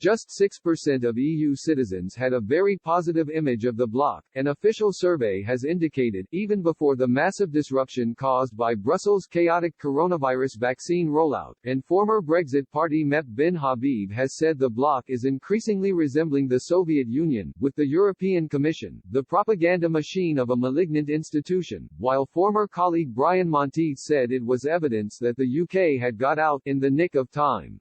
Just 6% of EU citizens had a very positive image of the bloc, an official survey has indicated, even before the massive disruption caused by Brussels' chaotic coronavirus vaccine rollout, and former Brexit party MEP bin Habib has said the bloc is increasingly resembling the Soviet Union, with the European Commission, the propaganda machine of a malignant institution, while former colleague Brian Monteith said it was evidence that the UK had got out in the nick of time.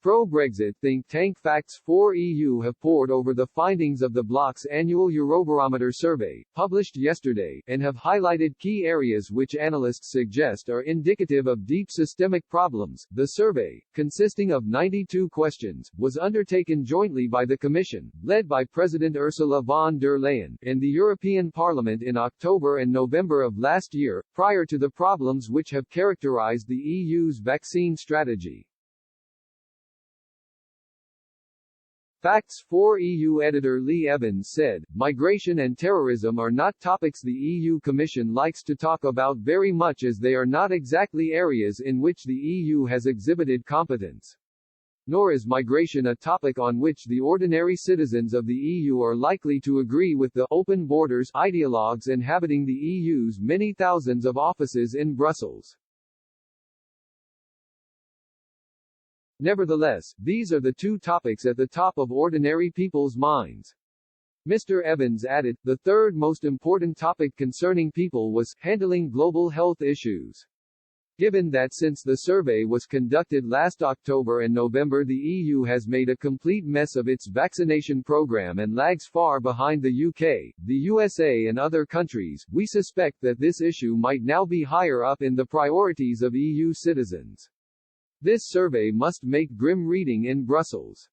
Pro-Brexit think tank Facts4EU have pored over the findings of the bloc's annual Eurobarometer survey, published yesterday, and have highlighted key areas which analysts suggest are indicative of deep systemic problems. The survey, consisting of 92 questions, was undertaken jointly by the Commission, led by President Ursula von der Leyen, and the European Parliament in October and November of last year, prior to the problems which have characterized the EU's vaccine strategy. Facts4EU editor Lee Evans said, "Migration and terrorism are not topics the EU Commission likes to talk about very much as they are not exactly areas in which the EU has exhibited competence. Nor is migration a topic on which the ordinary citizens of the EU are likely to agree with the open borders ideologues inhabiting the EU's many thousands of offices in Brussels." Nevertheless, these are the two topics at the top of ordinary people's minds. Mr. Evans added, the third most important topic concerning people was handling global health issues. Given that since the survey was conducted last October and November the EU has made a complete mess of its vaccination program and lags far behind the UK, the USA and other countries, we suspect that this issue might now be higher up in the priorities of EU citizens. This survey must make grim reading in Brussels.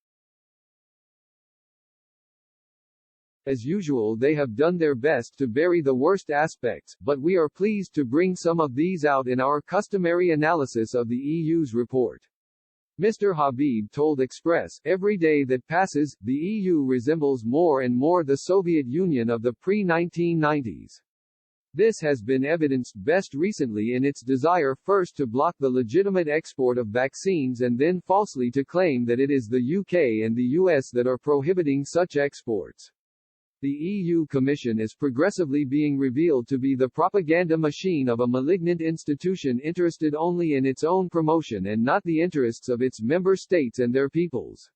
As usual, they have done their best to bury the worst aspects, but we are pleased to bring some of these out in our customary analysis of the EU's report. Mr. Habib told Express, every day that passes, the EU resembles more and more the Soviet Union of the pre-1990s. This has been evidenced best recently in its desire first to block the legitimate export of vaccines and then falsely to claim that it is the UK and the US that are prohibiting such exports. The EU Commission is progressively being revealed to be the propaganda machine of a malignant institution interested only in its own promotion and not the interests of its member states and their peoples.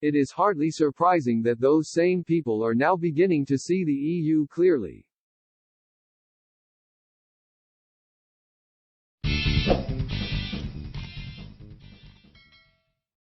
It is hardly surprising that those same people are now beginning to see the EU clearly.